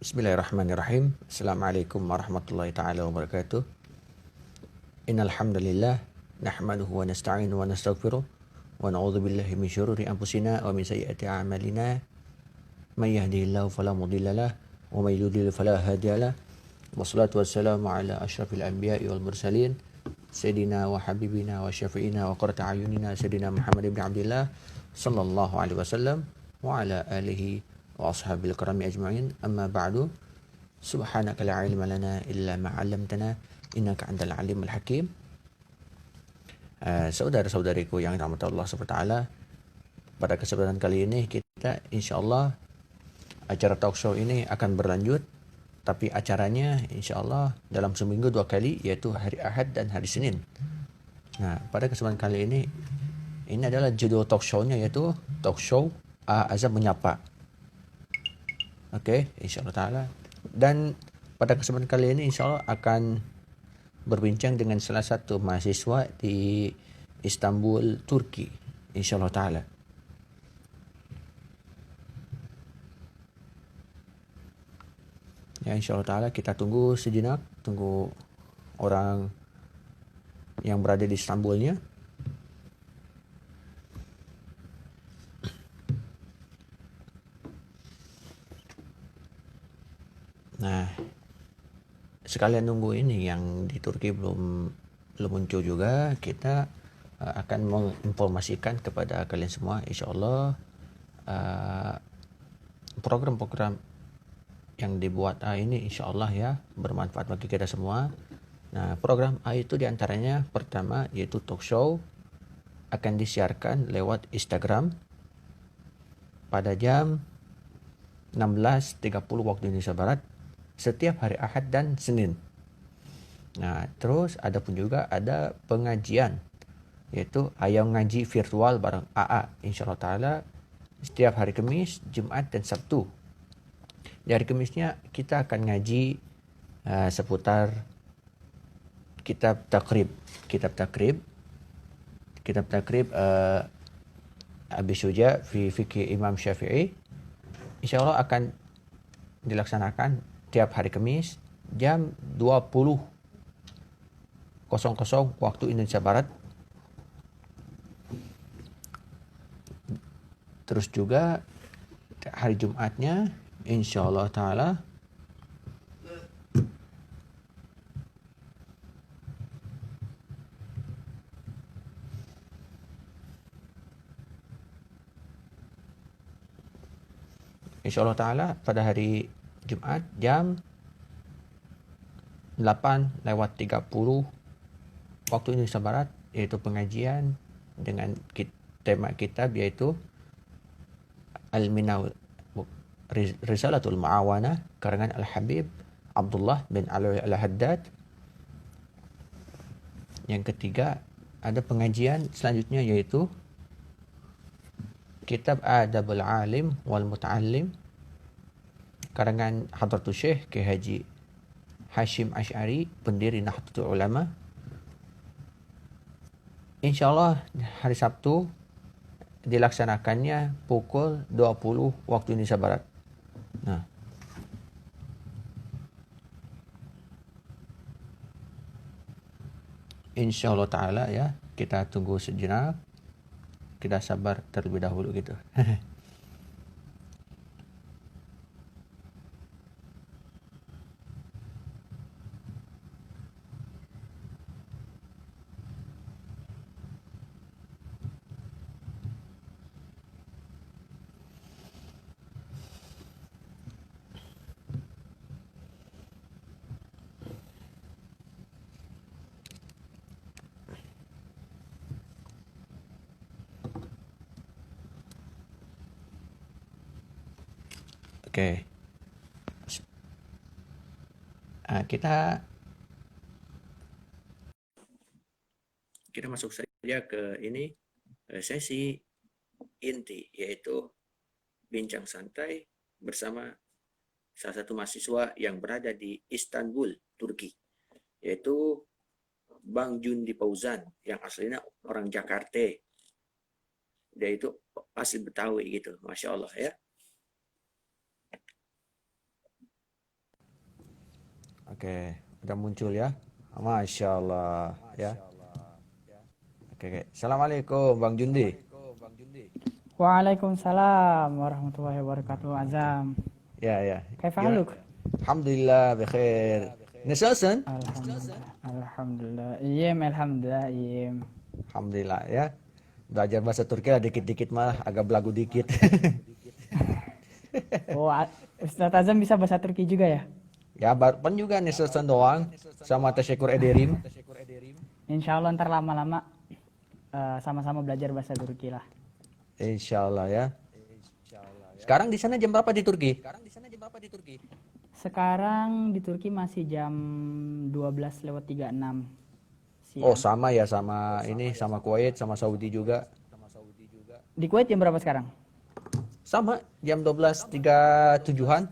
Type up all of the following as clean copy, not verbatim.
Bismillahirrahmanirrahim. Assalamualaikum warahmatullahi taala wabarakatuh. Innal hamdalillah nahmaduhu wa nasta'inu wa nastaghfiruh wa na'udzu billahi min syururi anfusina wa min sayyiati a'malina. May yahdihillahu fala mudilla lahu wa may yudlil fala hadiya lahu. Wassalatu wassalamu ala asyrafil anbiya'i wal mursalin sayyidina wa habibina wa syafi'ina wa qurrati a'yunina sayyidina Muhammad ibn Abdullah sallallahu alaihi wasallam wa ala alihi wa ashabil kirami ajma'in. Amma ba'du. Subhanaka la ilma lana illa ma 'allamtana innaka antal alimul hakim. Saudara-saudariku yang dirahmati Allah Subhanahu wa taala, pada kesempatan kali ini kita insyaallah acara talk show ini akan berlanjut, tapi acaranya insyaallah dalam seminggu 2 kali, yaitu hari Ahad dan hari Senin. Nah, pada kesempatan kali ini adalah judul talk show-nya, yaitu talk show Azam Menyapa. Oke, insyaallah taala. Dan pada kesempatan kali ini insyaallah akan berbincang dengan salah satu mahasiswa di Istanbul, Turki, insyaallah taala. Ya, insyaallah taala kita tunggu sejenak, tunggu orang yang berada di Istanbulnya. Nah, sekalian nunggu ini yang di Turki belum muncul juga, kita akan menginformasikan kepada kalian semua insyaallah program-program yang dibuat ini insyaallah ya bermanfaat bagi kita semua. Nah, program A itu diantaranya pertama yaitu talk show, akan disiarkan lewat Instagram pada jam 16.30 waktu Indonesia Barat setiap hari Ahad dan Senin. Nah, terus ada pengajian, yaitu Ayam Ngaji virtual bareng AA insyaallah taala setiap hari Kamis, Jumat dan Sabtu. Di hari Kamisnya kita akan ngaji seputar kitab takrib Abi Syuja fi Fiqh Imam Syafi'i. Insyaallah akan dilaksanakan tiap hari Kamis jam 20.00 waktu Indonesia Barat. Terus juga hari Jumatnya insyaallah taala pada hari Jumat jam 8:30 waktu Indonesia Barat, yaitu pengajian dengan tema kitab yaitu Risalatul Mu'awana karangan Al-Habib Abdullah bin Alwi Al-Haddad. Yang ketiga ada pengajian selanjutnya yaitu kitab Adabul Alim wal Muta'allim karangan Hadratus Syekh Kiai Haji Hashim Asy'ari, pendiri Nahdlatul Ulama. Insyaallah hari Sabtu dilaksanakannya pukul 20 waktu Indonesia Barat. Nah, insyaallah taala ya, kita tunggu sejenak. Kita sabar terlebih dahulu gitu. Oke. Kita masuk saja ke ini sesi inti, yaitu bincang santai bersama salah satu mahasiswa yang berada di Istanbul, Turki, yaitu Bang Jundi Fauzan, yang aslinya orang Jakarta. Dia itu asli Betawi gitu, Masya Allah ya. Oke, udah muncul ya. Masya Allah ya. Oke. Assalamualaikum Bang Jundi. Waalaikumsalam warahmatullahi wabarakatuh. Azam. Ya. Kaifa Gimana? haluk? Alhamdulillah bekhair. Nasılsın? Alhamdulillah. Alhamdulillah. Iyem, alhamdulillah, iyem. Alhamdulillah ya. Belajar bahasa Turki lah dikit-dikit malah agak belagu dikit. Oh, Ustaz Azam bisa bahasa Turki juga ya? Ya, kan juga nasılsın doang sama teşekkür ederim. Insya Allah ntar lama-lama sama-sama belajar bahasa Turki lah. Insya Allah ya. Sekarang di sana jam berapa di Turki? Sekarang di Turki masih jam 12:36 Oh, siang. sama ya sama ini sama Kuwait sama Saudi juga. Di Kuwait jam berapa sekarang? Sama jam 12.37-an.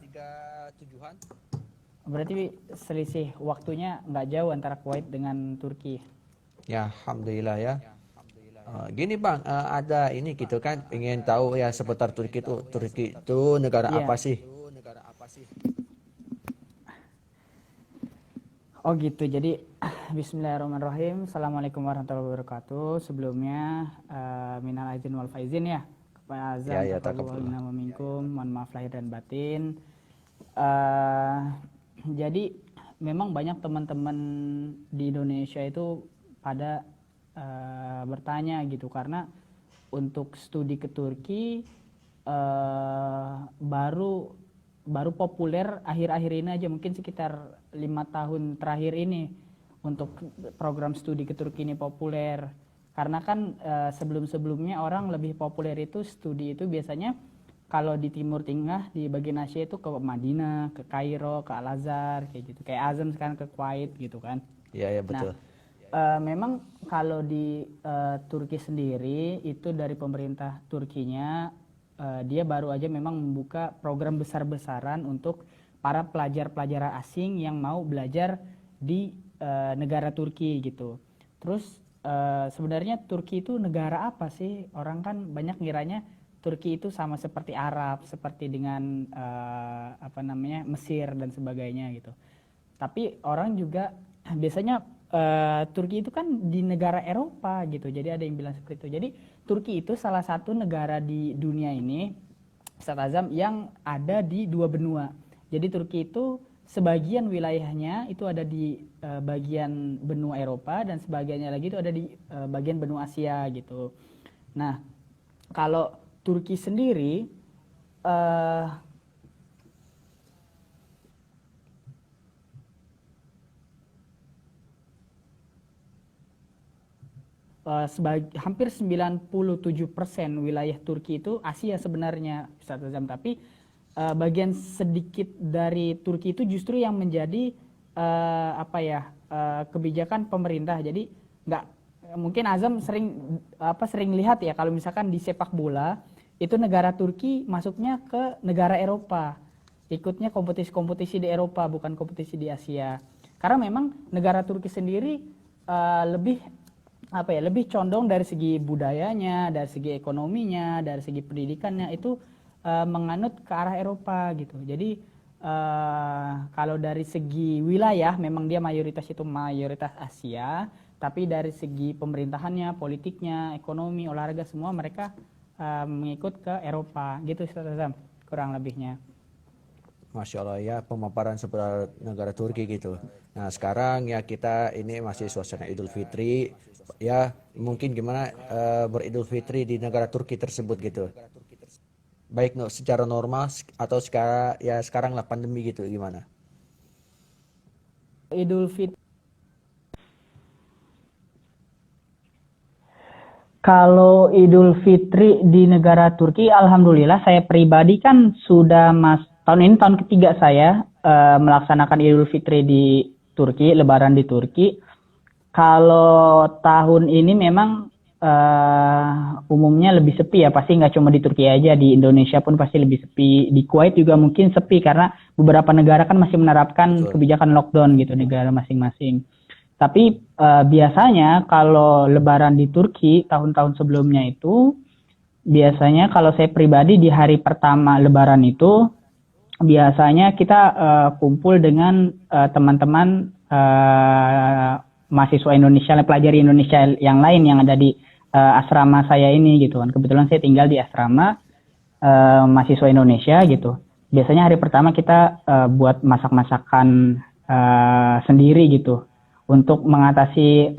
Berarti selisih waktunya nggak jauh antara Kuwait dengan Turki. Ya, alhamdulillah ya. Gini Bang, ada ini gitu kan ingin tahu ya seputar Turki itu. Turki itu negara Iya. apa sih? Oh gitu, jadi bismillahirrahmanirrahim. Assalamualaikum warahmatullahi wabarakatuh. Sebelumnya minal aidin wal faizin ya kepada azan, Ya, taqabbalallahu taqabbalallah. minna wa minkum, mohon maaf lahir dan batin. Jadi memang banyak teman-teman di Indonesia itu pada bertanya gitu, karena untuk studi ke Turki baru populer akhir-akhir ini aja, mungkin sekitar 5 tahun terakhir ini untuk program studi ke Turki ini populer. Karena kan sebelum-sebelumnya orang lebih populer itu studi itu biasanya kalau di Timur Tengah di bagian Asia itu ke Madinah, ke Kairo, ke Al-Azhar kayak gitu. Kayak Azam sekarang ke Kuwait gitu kan. Iya, Nah, betul. memang kalau di Turki sendiri itu dari pemerintah Turkinya dia baru aja memang membuka program besar-besaran untuk para pelajar-pelajar asing yang mau belajar di negara Turki gitu. Terus sebenarnya Turki itu negara apa sih? Orang kan banyak ngiranya Turki itu sama seperti Arab, seperti dengan Mesir dan sebagainya gitu. Tapi orang juga biasanya Turki itu kan di negara Eropa gitu. Jadi ada yang bilang seperti itu. Jadi Turki itu salah satu negara di dunia ini, Ustaz Azam, yang ada di 2 benua. Jadi Turki itu sebagian wilayahnya itu ada di bagian benua Eropa dan sebagiannya lagi itu ada di bagian benua Asia gitu. Nah, kalau Turki sendiri hampir 97% wilayah Turki itu Asia sebenarnya, Ustaz Azam. Tapi bagian sedikit dari Turki itu justru yang menjadi kebijakan pemerintah. Jadi nggak, mungkin Azam sering lihat ya kalau misalkan di sepak bola itu negara Turki masuknya ke negara Eropa, ikutnya kompetisi-kompetisi di Eropa, bukan kompetisi di Asia. Karena memang negara Turki sendiri lebih condong dari segi budayanya, dari segi ekonominya, dari segi pendidikannya itu menganut ke arah Eropa gitu. Jadi kalau dari segi wilayah memang dia mayoritas Asia, tapi dari segi pemerintahannya, politiknya, ekonomi, olahraga semua mereka mengikut ke Eropa gitu, Ustaz Azam, kurang lebihnya. Masya Allah ya, pemaparan seputar negara Turki gitu. Nah, sekarang ya kita ini masih suasana Idul Fitri. Ya, mungkin gimana beridul Fitri di negara Turki tersebut gitu. Baik secara normal atau sekarang lah pandemi gitu, gimana? Idul Fitri. Kalau Idul Fitri di negara Turki, alhamdulillah saya pribadi kan sudah tahun ini tahun ketiga saya melaksanakan Idul Fitri di Turki, Lebaran di Turki. Kalau tahun ini memang umumnya lebih sepi ya, pasti nggak cuma di Turki aja, di Indonesia pun pasti lebih sepi. Di Kuwait juga mungkin sepi karena beberapa negara kan masih menerapkan kebijakan lockdown gitu, negara masing-masing. Tapi biasanya kalau Lebaran di Turki tahun-tahun sebelumnya itu biasanya kalau saya pribadi di hari pertama Lebaran itu biasanya kita kumpul dengan teman-teman mahasiswa Indonesia, pelajari Indonesia yang lain yang ada di asrama saya ini gitu kan. Kebetulan saya tinggal di asrama mahasiswa Indonesia gitu. Biasanya hari pertama kita buat masak-masakan sendiri gitu untuk mengatasi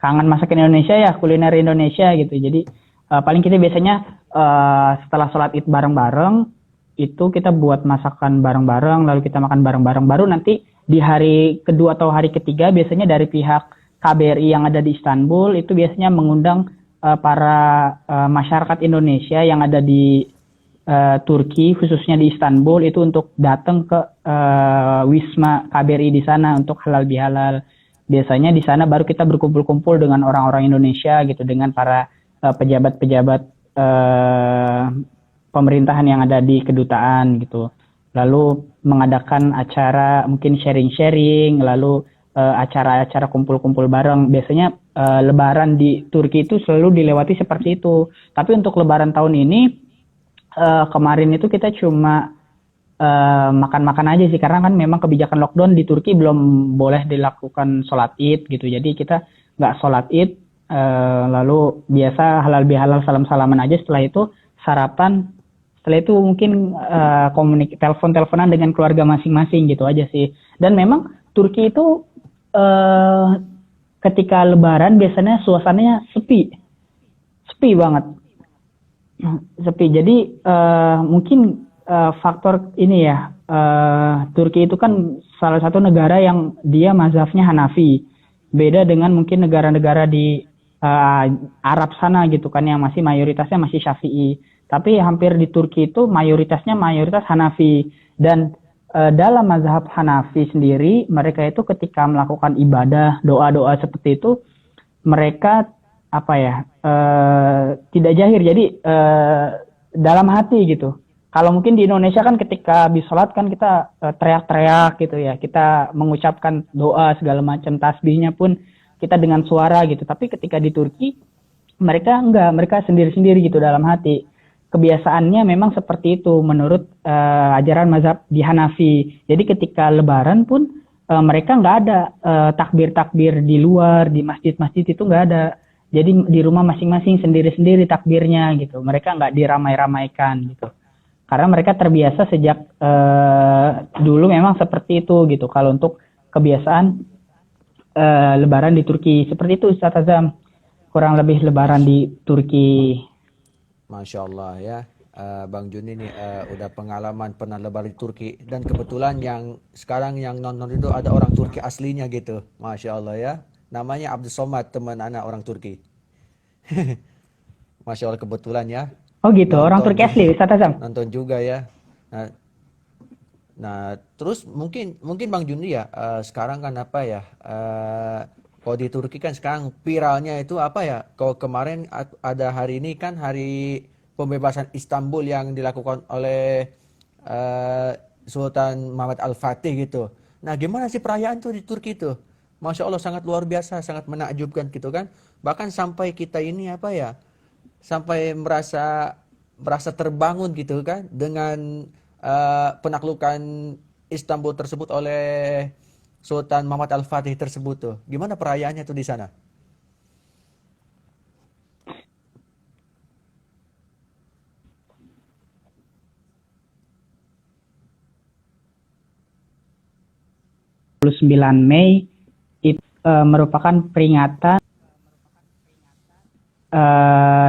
kangen masakan Indonesia ya, kuliner Indonesia gitu. Jadi paling kita biasanya setelah sholat Id bareng-bareng itu kita buat masakan bareng-bareng, lalu kita makan bareng-bareng. Baru nanti di hari kedua atau hari ketiga biasanya dari pihak KBRI yang ada di Istanbul itu biasanya mengundang para masyarakat Indonesia yang ada di Turki, khususnya di Istanbul itu untuk datang ke Wisma KBRI di sana untuk halal bihalal. Biasanya di sana baru kita berkumpul-kumpul dengan orang-orang Indonesia gitu, dengan para pejabat-pejabat pemerintahan yang ada di kedutaan gitu. Lalu mengadakan acara mungkin sharing-sharing, lalu acara-acara kumpul-kumpul bareng. Biasanya Lebaran di Turki itu selalu dilewati seperti itu. Tapi untuk Lebaran tahun ini kemarin itu kita cuma makan-makan aja sih, karena kan memang kebijakan lockdown di Turki belum boleh dilakukan sholat Id gitu. Jadi kita nggak sholat Id, lalu biasa halal bihalal salam-salaman aja. Setelah itu sarapan. Setelah itu mungkin telepon-teleponan dengan keluarga masing-masing gitu aja sih. Dan memang Turki itu ketika Lebaran biasanya suasananya sepi banget, sepi. Jadi mungkin faktor ini ya, Turki itu kan salah satu negara yang dia mazhabnya Hanafi, beda dengan mungkin negara-negara di Arab sana gitu kan, yang masih mayoritasnya masih Syafi'i. Tapi hampir di Turki itu mayoritas Hanafi. Dan dalam mazhab Hanafi sendiri, mereka itu ketika melakukan ibadah, doa-doa seperti itu, mereka tidak jahir. Jadi dalam hati gitu. Kalau mungkin di Indonesia kan ketika habis sholat kan kita teriak-teriak gitu ya. Kita mengucapkan doa segala macam, tasbihnya pun kita dengan suara gitu. Tapi ketika di Turki, mereka enggak. Mereka sendiri-sendiri gitu dalam hati. Kebiasaannya memang seperti itu menurut ajaran mazhab di Hanafi. Jadi ketika Lebaran pun mereka nggak ada takbir-takbir di luar, di masjid-masjid itu nggak ada. Jadi di rumah masing-masing sendiri-sendiri takbirnya gitu. Mereka nggak diramai-ramaikan gitu. Karena mereka terbiasa sejak dulu memang seperti itu gitu. Kalau untuk kebiasaan Lebaran di Turki seperti itu, Ustaz Azam. Kurang lebih Lebaran di Turki. Masya Allah ya, Bang Juni ini udah pengalaman pernah lebaran di Turki, dan kebetulan yang sekarang yang nonton itu ada orang Turki aslinya gitu. Masya Allah ya, namanya Abdul Somad, teman anak orang Turki. Masya Allah, kebetulan ya. Oh gitu, Nonton, orang Turki asli, Ustaz Azam. Nonton juga ya. Nah terus mungkin Bang Juni ya, sekarang kan apa ya, kalau di Turki kan sekarang viralnya itu apa ya? Kalau kemarin ada hari ini kan hari pembebasan Istanbul yang dilakukan oleh Sultan Muhammad Al-Fatih gitu. Nah, gimana sih perayaan tuh di Turki itu? Masya Allah, sangat luar biasa, sangat menakjubkan gitu kan. Bahkan sampai kita ini apa ya? Sampai merasa terbangun gitu kan dengan penaklukan Istanbul tersebut oleh Sultan Muhammad Al-Fatih tersebut tuh. Gimana perayaannya tuh di sana? Mei itu merupakan peringatan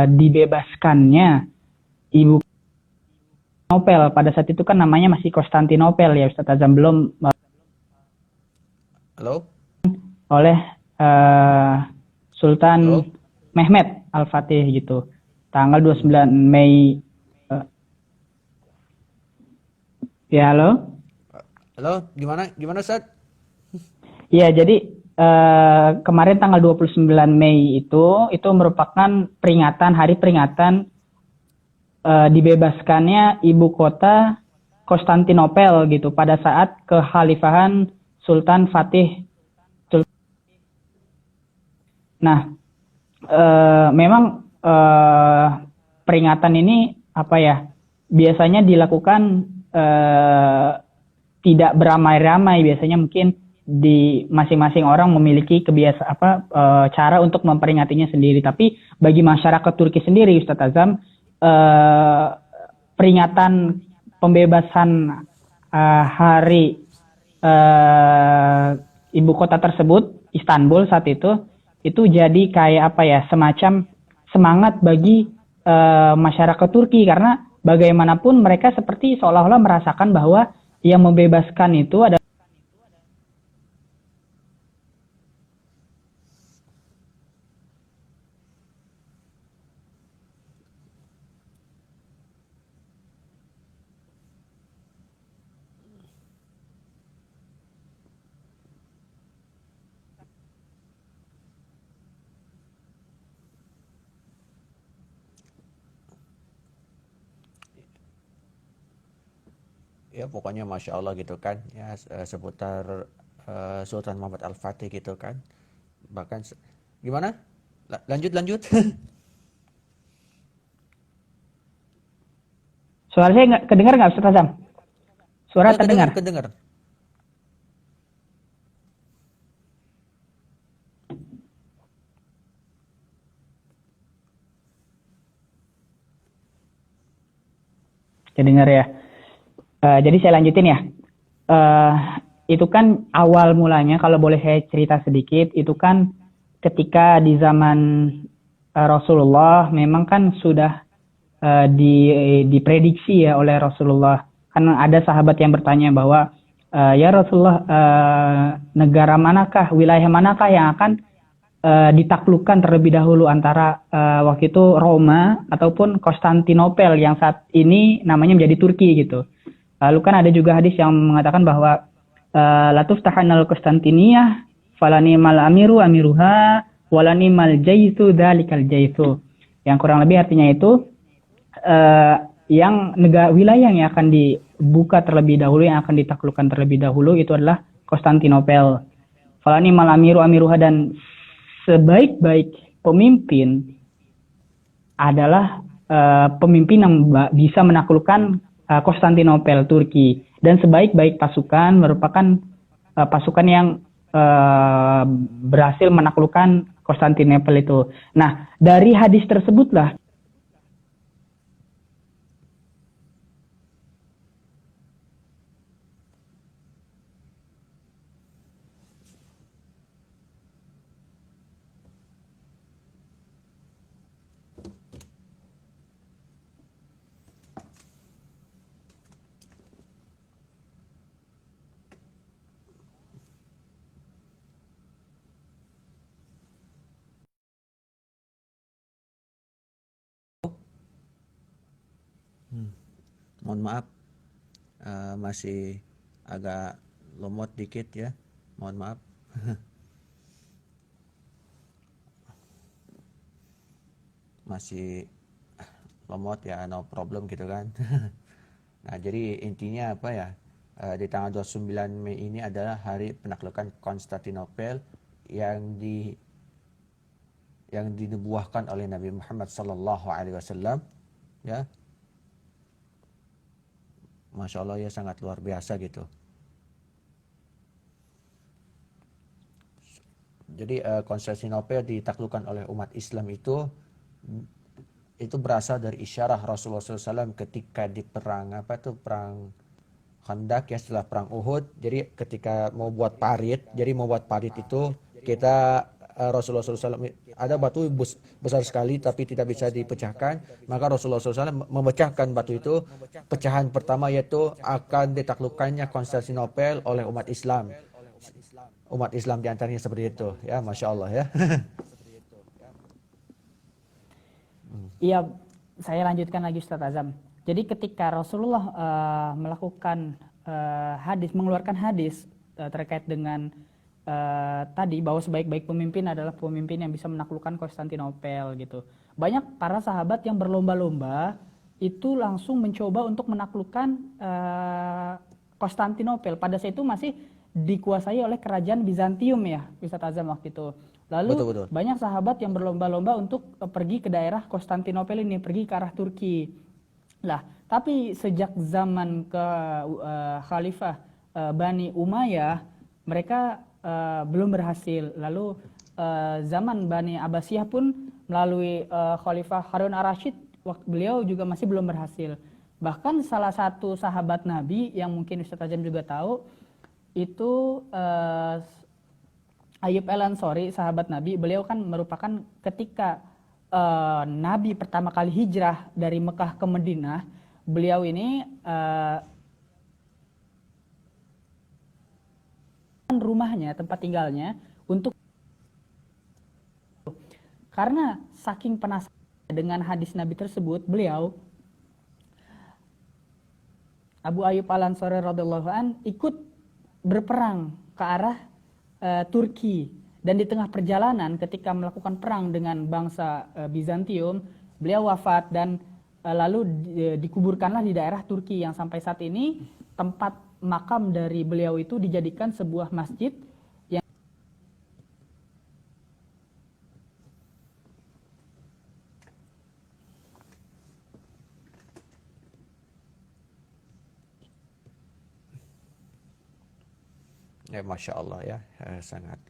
dibebaskannya ibu Nopel. Pada saat itu kan namanya masih Konstantinopel ya, Ustaz Azam, belum Halo? oleh Sultan Halo? Mehmet Al-Fatih gitu. Tanggal 29 Mei. Ya, halo? Halo, gimana Ustaz? Iya, jadi kemarin tanggal 29 Mei itu merupakan hari peringatan dibebaskannya ibu kota Konstantinopel gitu pada saat kekhalifahan Sultan Fatih. Nah, memang peringatan ini apa ya? Biasanya dilakukan eh, tidak beramai-ramai. Biasanya mungkin di masing-masing orang memiliki cara untuk memperingatinya sendiri. Tapi bagi masyarakat Turki sendiri, Ustadz Azam, eh, peringatan pembebasan hari ibu kota tersebut, Istanbul saat itu jadi kayak apa ya, semacam semangat bagi masyarakat Turki, karena bagaimanapun mereka seperti seolah-olah merasakan bahwa yang membebaskan itu adalah. Ya pokoknya masya Allah gitu kan ya, seputar Sultan Muhammad Al-Fatih gitu kan, bahkan gimana, lanjut lanjut. Suara saya nggak kedengar nggak, Ustaz Azam? Suara Kedengar terdengar? kedengar. Kedengar ya. Jadi saya lanjutin ya. Eh, itu kan awal mulanya, kalau boleh saya cerita sedikit, itu kan ketika di zaman Rasulullah memang kan sudah diprediksi ya oleh Rasulullah. Karena ada sahabat yang bertanya bahwa ya Rasulullah, negara manakah, wilayah manakah yang akan ditaklukkan terlebih dahulu, antara waktu itu Roma ataupun Konstantinopel yang saat ini namanya menjadi Turki gitu. Lalu kan ada juga hadis yang mengatakan bahwa latuftahanal Konstantiniyah falanimal amiru amiruha walanimal jaitu dalikal jaitu. Yang kurang lebih artinya itu yang negara wilayah yang akan dibuka terlebih dahulu, yang akan ditaklukkan terlebih dahulu itu adalah Konstantinopel. Falanimal amiru amiruha, dan sebaik-baik pemimpin adalah pemimpin yang bisa menaklukkan Konstantinopel, Turki. Dan sebaik-baik pasukan merupakan pasukan yang berhasil menaklukkan Konstantinopel itu. Nah, dari hadis tersebutlah Mohon maaf, masih agak lemot dikit ya, mohon maaf. Masih lemot ya, no problem gitu kan. Nah jadi intinya apa ya, di tanggal 29 Mei ini adalah hari penaklukan Konstantinopel yang dinubuahkan oleh Nabi Muhammad sallallahu alaihi wasallam ya. Masya Allah ya, sangat luar biasa gitu. Jadi Konstantinopel ditaklukkan oleh umat Islam itu berasal dari isyarah Rasulullah SAW ketika di perang perang Khandaq ya, setelah perang Uhud. Jadi ketika mau buat parit itu kita Rasulullah SAW ada batu besar sekali tapi tidak bisa dipecahkan, maka Rasulullah SAW memecahkan batu itu. Pecahan pertama yaitu akan ditaklukkannya Konstantinopel oleh umat Islam. Umat Islam diantaranya seperti itu ya, masya Allah ya. Iya, saya lanjutkan lagi Ustaz Azam. Jadi ketika Rasulullah mengeluarkan hadis terkait dengan tadi bahwa sebaik-baik pemimpin adalah pemimpin yang bisa menaklukkan Konstantinopel gitu. Banyak para sahabat yang berlomba-lomba itu langsung mencoba untuk menaklukkan Konstantinopel. Pada saat itu masih dikuasai oleh kerajaan Bizantium ya, Ustaz Azam waktu itu. Lalu Betul. banyak sahabat yang berlomba-lomba untuk pergi ke daerah Konstantinopel ini, pergi ke arah Turki. Lah, tapi sejak zaman Khalifah Bani Umayyah, mereka belum berhasil. Lalu zaman Bani Abbasiyah pun melalui Khalifah Harun ar-Rasyid, waktu beliau juga masih belum berhasil. Bahkan salah satu sahabat Nabi yang mungkin Ustaz Azam juga tahu, itu Ayub al-Ansori, sahabat Nabi. Beliau kan merupakan ketika Nabi pertama kali hijrah dari Mekah ke Madinah, beliau ini rumahnya, tempat tinggalnya, untuk karena saking penasaran dengan hadis Nabi tersebut, beliau Abu Ayyub al-Ansari radhiyallahu an ikut berperang ke arah Turki, dan di tengah perjalanan ketika melakukan perang dengan bangsa Bizantium, beliau wafat dan lalu dikuburkanlah di daerah Turki yang sampai saat ini tempat makam dari beliau itu dijadikan sebuah masjid yang Ya, Masya Allah ya, sangat.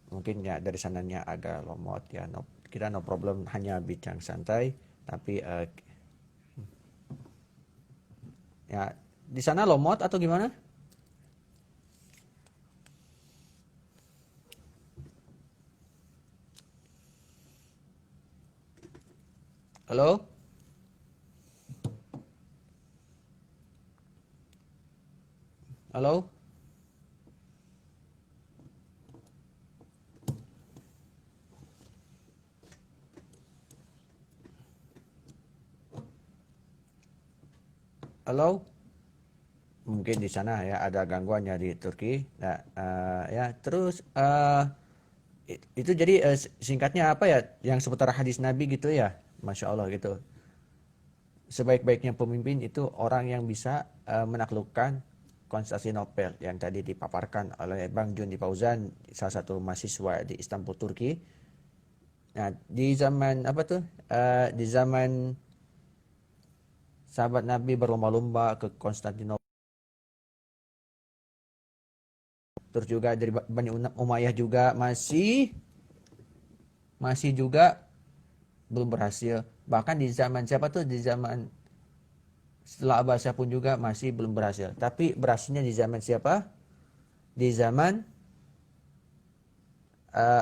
Mungkin ya dari sananya agak lomot ya, kita no problem, hanya bincang santai. Tapi ya di sana lomot atau gimana? Halo? Halo? Halo? Mungkin di sana ya ada gangguannya di Turki. Nah, ya terus itu jadi singkatnya apa ya, yang seputar hadis Nabi gitu ya, Masya Allah gitu. Sebaik-baiknya pemimpin itu orang yang bisa menaklukkan Konstantinopel yang tadi dipaparkan oleh Bang Jundi Fauzan, salah satu mahasiswa di Istanbul, Turki. Nah, di zaman apa tuh? Di zaman sahabat Nabi berlomba-lomba ke Konstantinopel. Terus juga dari Bani Umayyah juga masih juga belum berhasil. Bahkan di zaman siapa tuh? Di zaman setelah Abbasiyah pun juga masih belum berhasil. Tapi berhasilnya di zaman siapa? Di zaman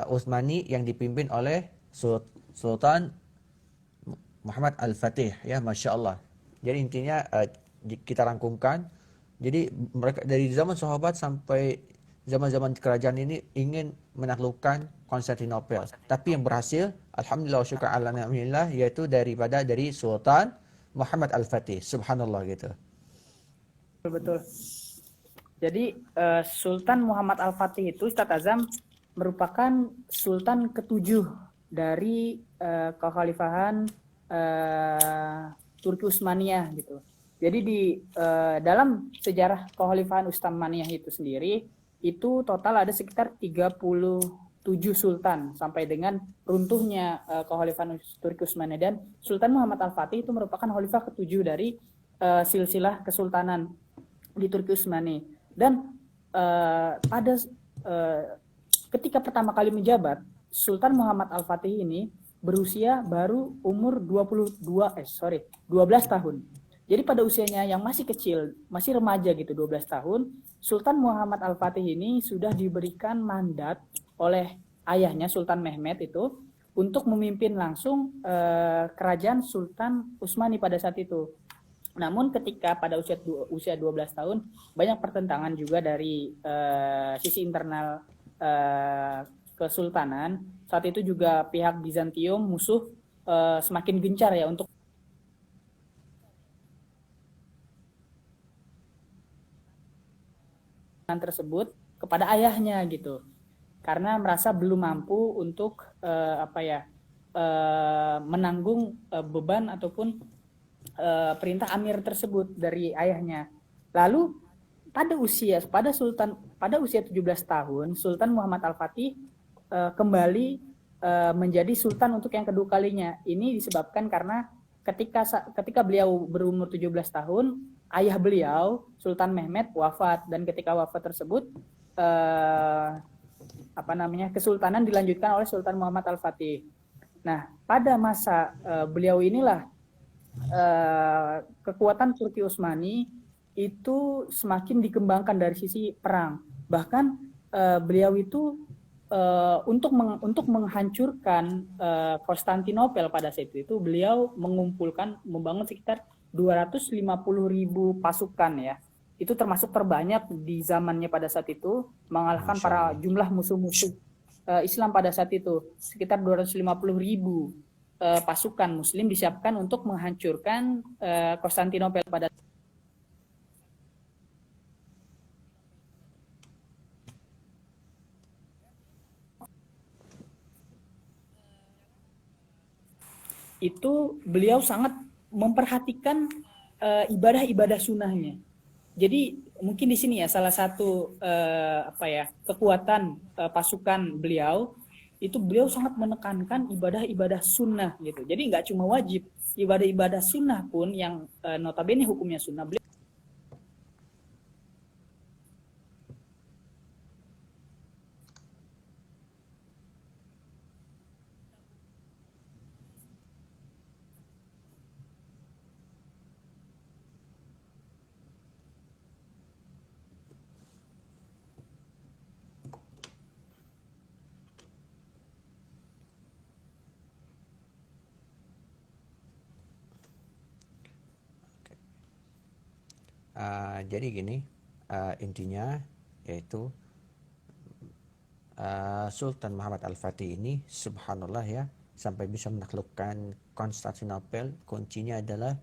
Utsmani yang dipimpin oleh Sultan Muhammad Al-Fatih ya, Masya Allah. Jadi intinya kita rangkumkan. Jadi mereka dari zaman sahabat sampai zaman-zaman kerajaan ini ingin menaklukkan Konstantinopel. Tapi yang berhasil, alhamdulillah syukur alhamdulillah, yaitu dari Sultan Muhammad Al-Fatih. Subhanallah gitu. betul. Jadi Sultan Muhammad Al-Fatih itu, Ustadz Azam, merupakan Sultan ketujuh dari kekhalifahan Turki Utsmaniyah gitu. Jadi di dalam sejarah kekhalifahan Utsmaniyah itu sendiri, itu total ada sekitar 37 sultan sampai dengan runtuhnya kekhalifahan Turki Utsmaniyah, dan Sultan Muhammad Al-Fatih itu merupakan khalifah ketujuh dari silsilah kesultanan di Turki Utsmani. Dan pada ketika pertama kali menjabat, Sultan Muhammad Al-Fatih ini berusia baru umur 12 tahun. Jadi pada usianya yang masih kecil, masih remaja gitu, 12 tahun, Sultan Muhammad Al-Fatih ini sudah diberikan mandat oleh ayahnya Sultan Mehmed itu untuk memimpin langsung kerajaan Sultan Utsmani pada saat itu. Namun ketika pada usia 12 tahun, banyak pertentangan juga dari sisi internal kesultanan. Saat itu juga pihak Bizantium, musuh, semakin gencar ya untuk tersebut kepada ayahnya gitu, karena merasa belum mampu untuk menanggung beban ataupun perintah amir tersebut dari ayahnya. Lalu pada usia 17 tahun, Sultan Muhammad Al-Fatih kembali menjadi sultan untuk yang kedua kalinya. Ini disebabkan karena ketika beliau berumur 17 tahun, ayah beliau Sultan Mehmet wafat, dan ketika wafat tersebut kesultanan dilanjutkan oleh Sultan Muhammad Al-Fatih. Nah, pada masa beliau inilah kekuatan Turki Utsmani itu semakin dikembangkan dari sisi perang. Bahkan beliau itu untuk menghancurkan Konstantinopel pada saat itu beliau membangun sekitar 250.000 pasukan ya. Itu termasuk terbanyak di zamannya pada saat itu, mengalahkan para jumlah musuh-musuh Islam pada saat itu. Sekitar 250.000 pasukan Muslim disiapkan untuk menghancurkan Konstantinopel pada itu. Beliau sangat memperhatikan ibadah-ibadah sunnahnya. Jadi mungkin di sini ya salah satu kekuatan pasukan beliau itu, beliau sangat menekankan ibadah-ibadah sunnah gitu. Jadi nggak cuma wajib, ibadah-ibadah sunnah pun yang notabene hukumnya sunnah, beliau Jadi gini, intinya yaitu Sultan Muhammad Al-Fatih ini subhanallah ya, sampai bisa menaklukkan Konstantinopel. Kuncinya adalah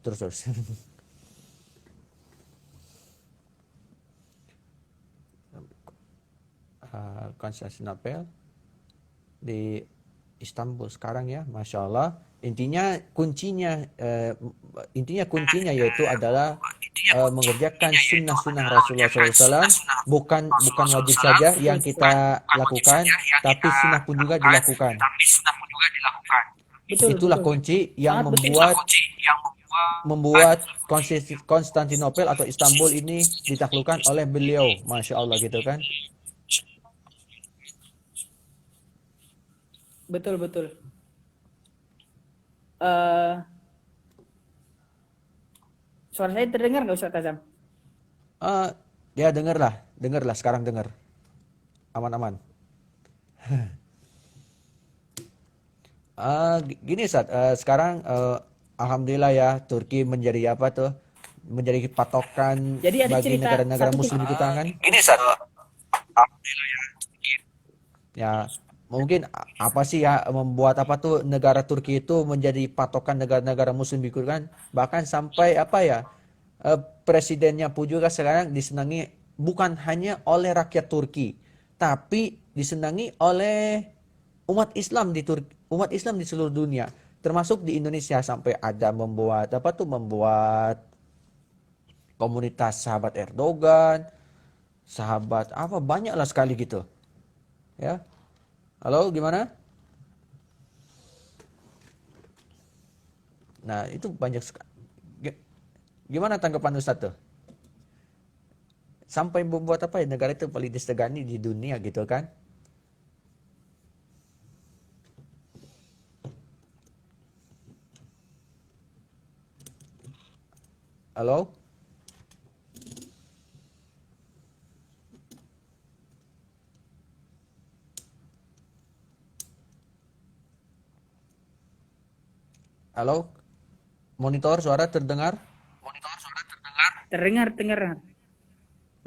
terus Konstantinopel di Istanbul sekarang ya, masya Allah. Intinya kuncinya yaitu adalah mengerjakan sunnah-sunnah Rasulullah SAW. Bukan wajib saja yang kita lakukan, tapi sunnah pun juga dilakukan. Itulah kunci yang membuat Konstantinopel atau Istanbul ini ditaklukkan oleh beliau, masya Allah gitu kan. Betul. Suara saya terdengar nggak Ustaz Azam? Ya dengarlah sekarang dengar. Aman. Gini Ustaz, sekarang alhamdulillah ya, Turki menjadi menjadi patokan bagi negara-negara muslim itu kan. Gini Ustaz, alhamdulillah ya, ya mungkin apa sih ya membuat negara Turki itu menjadi patokan negara-negara muslim itu kan, bahkan sampai presidennya pun juga sekarang disenangi bukan hanya oleh rakyat Turki, tapi disenangi oleh umat Islam di seluruh dunia, termasuk di Indonesia. Sampai ada membuat komunitas sahabat Erdogan, sahabat banyaklah sekali gitu ya. Halo, gimana? Nah, itu banyak sekali. Gimana tanggapan Ustaz tuh? Sampai membuat negara itu paling disegani di dunia gitu kan? Halo? Halo? Monitor suara terdengar? Terdengar.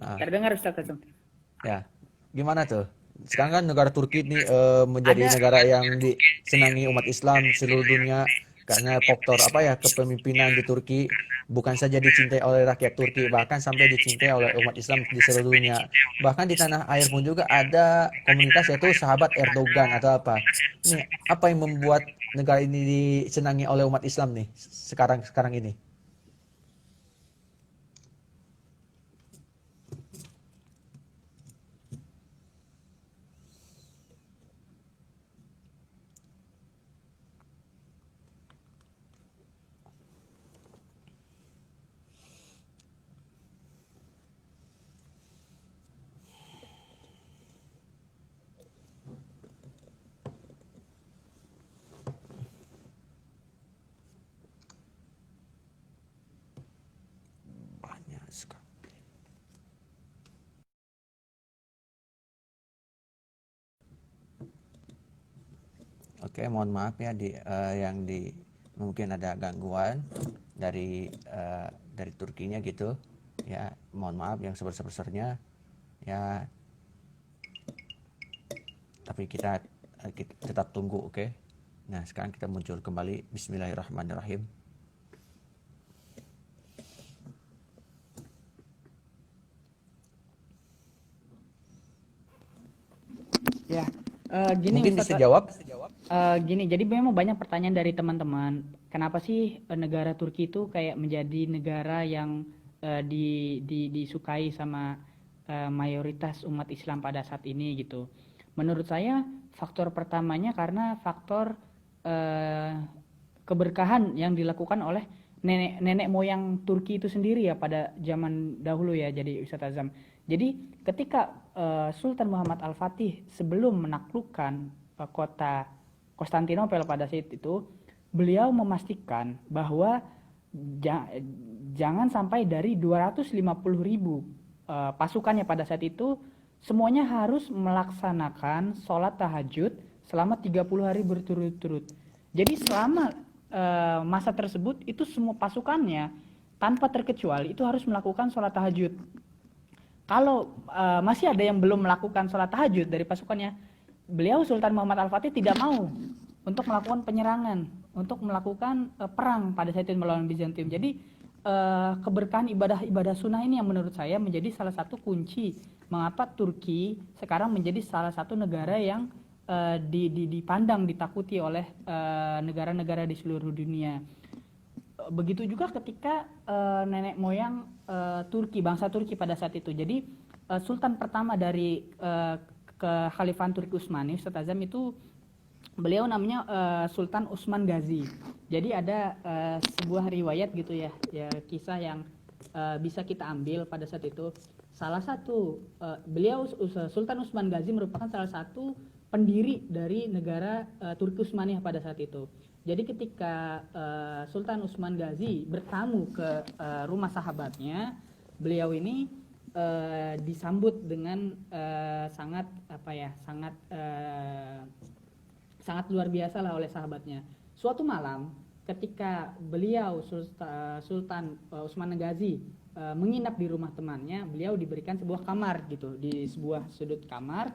Nah, Terdengar Ustaz Azam. ya. Gimana tuh? Sekarang kan negara Turki ini menjadi negara yang disenangi umat Islam seluruh dunia karena faktor kepemimpinan di Turki bukan saja dicintai oleh rakyat Turki, bahkan sampai dicintai oleh umat Islam di seluruh dunia. Bahkan di tanah air pun juga ada komunitas yaitu sahabat Erdogan atau apa. Ini apa yang membuat negara ini disenangi oleh umat Islam nih sekarang ini? Oke, mohon maaf ya mungkin ada gangguan dari Turkinya gitu. Ya, mohon maaf yang sebesar-besarnya ya. Tapi kita tetap tunggu, oke? Nah, sekarang kita muncul kembali. Bismillahirrahmanirrahim. Ya, gini Mungkin Ustaz, bisa jawab? gini, jadi memang banyak pertanyaan dari teman-teman. Kenapa sih negara Turki itu kayak menjadi negara yang disukai sama mayoritas umat Islam pada saat ini gitu? Menurut saya faktor pertamanya karena faktor eh, keberkahan yang dilakukan oleh nenek moyang Turki itu sendiri ya pada zaman dahulu ya, jadi Ustaz Azam. Jadi ketika Sultan Muhammad Al-Fatih sebelum menaklukkan kota Konstantinopel pada saat itu, beliau memastikan bahwa jangan sampai dari 250.000 pasukannya pada saat itu semuanya harus melaksanakan sholat tahajud selama 30 hari berturut-turut. Jadi selama masa tersebut itu semua pasukannya tanpa terkecuali itu harus melakukan sholat tahajud. Kalau masih ada yang belum melakukan sholat tahajud dari pasukannya, beliau Sultan Muhammad Al-Fatih tidak mau untuk melakukan penyerangan, untuk melakukan perang pada saat itu melawan Bizantium. Jadi keberkahan ibadah sunnah ini yang menurut saya menjadi salah satu kunci mengapa Turki sekarang menjadi salah satu negara yang dipandang, ditakuti oleh negara-negara di seluruh dunia. Begitu juga ketika nenek moyang Turki, bangsa Turki pada saat itu. Jadi Sultan pertama dari kekhalifahan Turki Utsmani, Ustaz Azam, itu beliau namanya Sultan Utsman Ghazi. Jadi ada sebuah riwayat gitu ya, kisah yang bisa kita ambil pada saat itu. Salah satu beliau Sultan Utsman Ghazi merupakan salah satu pendiri dari negara Turki Utsmaniyah pada saat itu. Jadi ketika Sultan Utsman Ghazi bertamu ke rumah sahabatnya, beliau ini disambut dengan sangat sangat luar biasa lah oleh sahabatnya. Suatu malam ketika beliau Sultan Utsman Ghazi menginap di rumah temannya, beliau diberikan sebuah kamar gitu, di sebuah sudut kamar.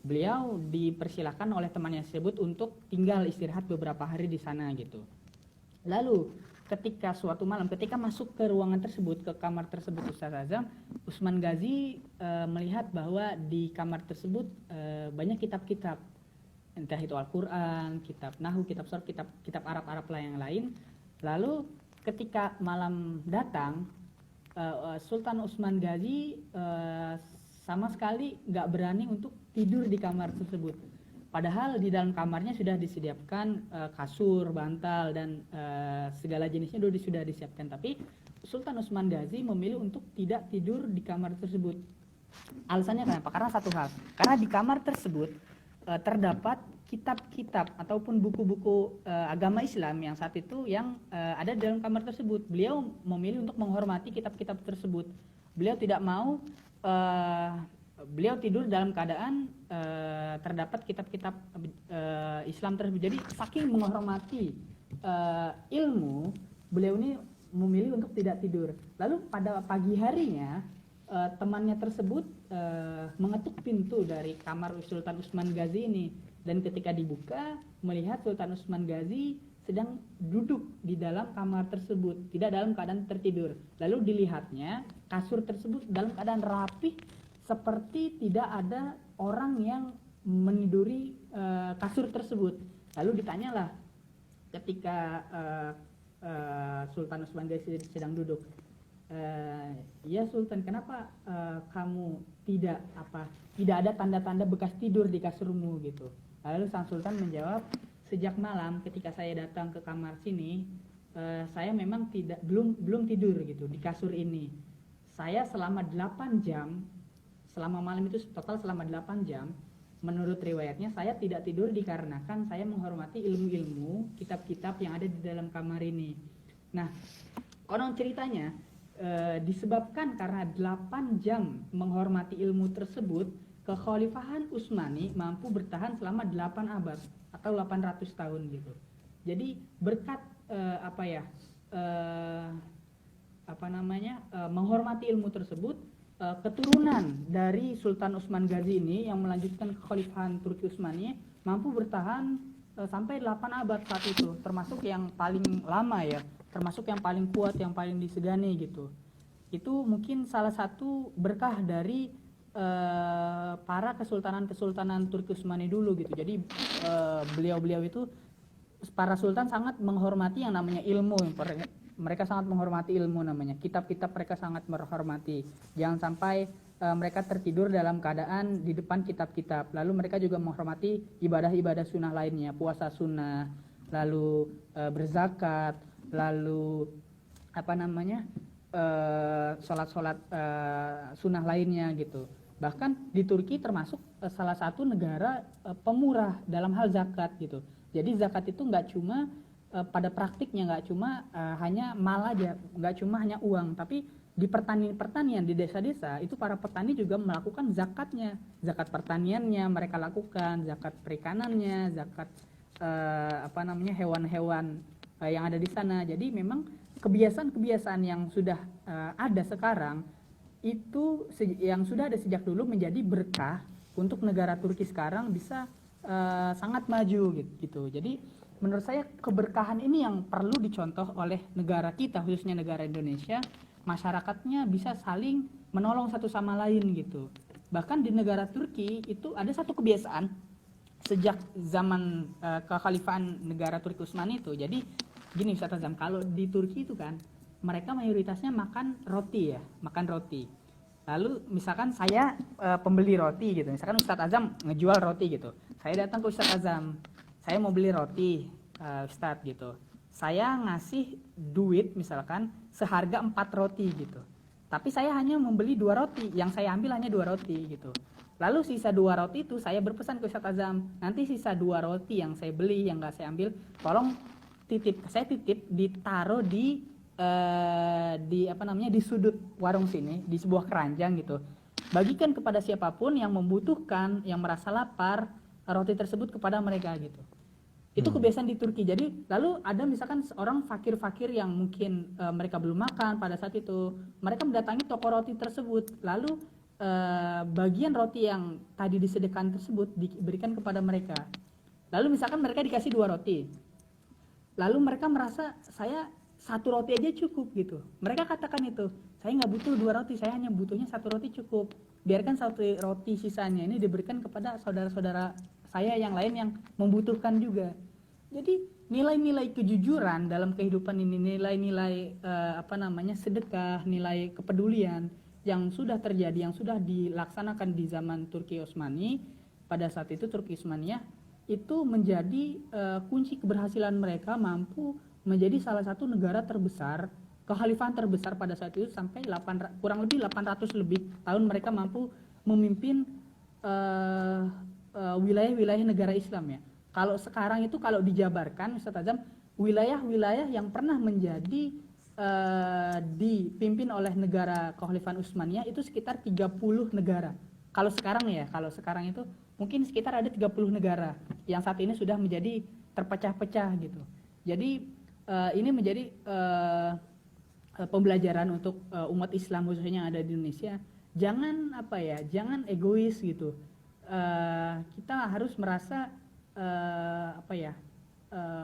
Beliau dipersilakan oleh temannya tersebut untuk tinggal istirahat beberapa hari di sana gitu. Lalu ketika suatu malam ketika masuk ke ruangan tersebut, ke kamar tersebut, Ustaz Azam, Utsman Ghazi melihat bahwa di kamar tersebut banyak kitab-kitab, entah itu Al-Quran, kitab Nahwu, kitab Sharh, kitab Arab-Arab lah yang lain. Lalu ketika malam datang, Sultan Utsman Ghazi sama sekali nggak berani untuk tidur di kamar tersebut. Padahal di dalam kamarnya sudah disediakan kasur, bantal, dan segala jenisnya sudah disiapkan. Tapi Sultan Utsman Ghazi memilih untuk tidak tidur di kamar tersebut. Alasannya kenapa? Karena satu hal. Karena di kamar tersebut terdapat kitab-kitab ataupun buku-buku agama Islam yang saat itu yang ada di dalam kamar tersebut. Beliau memilih untuk menghormati kitab-kitab tersebut. Beliau tidak mau beliau tidur dalam keadaan terdapat kitab-kitab Islam tersebut. Jadi saking menghormati ilmu, beliau ini memilih untuk tidak tidur. Lalu pada pagi harinya temannya tersebut mengetuk pintu dari kamar Sultan Utsman Ghazi ini, dan ketika dibuka melihat Sultan Utsman Ghazi sedang duduk di dalam kamar tersebut, tidak dalam keadaan tertidur. Lalu dilihatnya kasur tersebut dalam keadaan rapih, seperti tidak ada orang yang meniduri kasur tersebut. Lalu ditanyalah ketika Sultan Utsman Ghazi sedang duduk, ya Sultan, kenapa kamu tidak ada tanda-tanda bekas tidur di kasurmu gitu? Lalu sang Sultan menjawab, sejak malam ketika saya datang ke kamar sini, saya memang belum tidur gitu di kasur ini. Saya selama 8 jam, selama malam itu total selama 8 jam, menurut riwayatnya saya tidak tidur dikarenakan saya menghormati ilmu-ilmu, kitab-kitab yang ada di dalam kamar ini. Nah, konon ceritanya disebabkan karena 8 jam menghormati ilmu tersebut, kekhalifahan Utsmani mampu bertahan selama 8 abad atau 800 tahun gitu. Jadi berkat menghormati ilmu tersebut, keturunan dari Sultan Utsman Ghazi ini yang melanjutkan kekhalifahan Turki Utsmani mampu bertahan sampai 8 abad saat itu, termasuk yang paling lama ya, termasuk yang paling kuat, yang paling disegani gitu. Itu mungkin salah satu berkah dari para kesultanan Turki Utsmani dulu gitu. Jadi beliau-beliau itu, para sultan sangat menghormati yang namanya ilmu. Mereka sangat menghormati ilmu namanya. Kitab-kitab mereka sangat menghormati. Jangan sampai mereka tertidur dalam keadaan di depan kitab-kitab. Lalu mereka juga menghormati ibadah-ibadah sunnah lainnya, puasa sunnah, lalu berzakat, lalu sholat-sholat sunnah lainnya gitu. Bahkan di Turki termasuk salah satu negara pemurah dalam hal zakat gitu. Jadi zakat itu nggak cuma pada praktiknya nggak cuma hanya mal aja, nggak cuma hanya uang, tapi di pertanian di desa-desa itu para petani juga melakukan zakatnya, zakat pertaniannya mereka lakukan, zakat perikanannya, zakat hewan-hewan yang ada di sana. Jadi memang kebiasaan-kebiasaan yang sudah ada sekarang itu yang sudah ada sejak dulu menjadi berkah untuk negara Turki sekarang bisa sangat maju gitu. Jadi menurut saya keberkahan ini yang perlu dicontoh oleh negara kita, khususnya negara Indonesia. Masyarakatnya bisa saling menolong satu sama lain gitu. Bahkan di negara Turki itu ada satu kebiasaan sejak zaman kekhalifahan negara Turki Utsmani itu. Jadi gini Ustaz Azam, kalau di Turki itu kan mereka mayoritasnya makan roti. Lalu misalkan saya pembeli roti gitu, misalkan Ustaz Azam ngejual roti gitu, saya datang ke Ustaz Azam, saya mau beli roti Ustaz gitu, saya ngasih duit misalkan seharga 4 roti gitu, tapi saya hanya membeli 2 roti, yang saya ambil hanya 2 roti gitu. Lalu sisa 2 roti itu saya berpesan ke Ustaz Azam, nanti sisa 2 roti yang saya beli, yang gak saya ambil, tolong saya titip ditaruh di sudut warung sini, di sebuah keranjang gitu. Bagikan kepada siapapun yang membutuhkan, yang merasa lapar, roti tersebut kepada mereka gitu. Itu kebiasaan di Turki. Jadi lalu ada misalkan seorang fakir-fakir yang mungkin mereka belum makan pada saat itu, mereka mendatangi toko roti tersebut, lalu bagian roti yang tadi disediakan tersebut diberikan kepada mereka. Lalu misalkan mereka dikasih 2 roti, lalu mereka merasa saya 1 roti aja cukup gitu. Mereka katakan itu, saya nggak butuh 2 roti, saya hanya butuhnya 1 roti cukup. Biarkan 1 roti sisanya ini diberikan kepada saudara-saudara saya yang lain yang membutuhkan juga. Jadi nilai-nilai kejujuran dalam kehidupan ini, nilai-nilai sedekah, nilai kepedulian yang sudah terjadi, yang sudah dilaksanakan di zaman Turki Utsmani, pada saat itu Turki Utsmaniyah itu menjadi kunci keberhasilan mereka mampu menjadi salah satu negara terbesar, kekhalifahan terbesar pada saat itu, sampai kurang lebih 800 lebih tahun mereka mampu memimpin wilayah-wilayah negara Islam ya. Kalau sekarang itu kalau dijabarkan Ustaz Azam, wilayah-wilayah yang pernah menjadi dipimpin oleh negara kekhalifahan Utsmaniyah itu sekitar 30 negara. Kalau sekarang itu mungkin sekitar ada 30 negara yang saat ini sudah menjadi terpecah-pecah gitu. Jadi ini menjadi pembelajaran untuk umat Islam khususnya yang ada di Indonesia. Jangan egois gitu. Kita harus merasa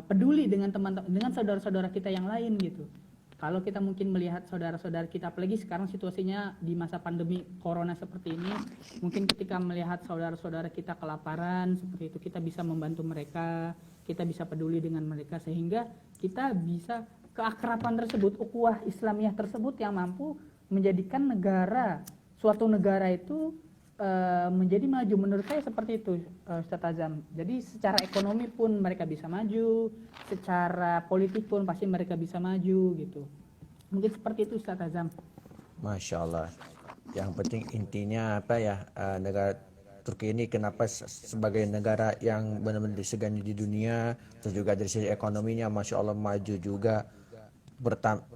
peduli dengan dengan saudara-saudara kita yang lain gitu. Kalau kita mungkin melihat saudara-saudara kita, apalagi sekarang situasinya di masa pandemi corona seperti ini, mungkin ketika melihat saudara-saudara kita kelaparan seperti itu, kita bisa membantu mereka, kita bisa peduli dengan mereka, sehingga kita bisa keakraban tersebut, ukhuwah Islamiyah tersebut yang mampu menjadikan suatu negara itu menjadi maju. Menurut saya seperti itu Ustaz Azam. Jadi secara ekonomi pun mereka bisa maju, secara politik pun pasti mereka bisa maju gitu. Mungkin seperti itu Ustaz Azam. Masya Allah. Yang penting intinya negara Turki ini kenapa sebagai negara yang benar-benar disegani di dunia, terus juga dari sisi ekonominya Masya Allah maju juga.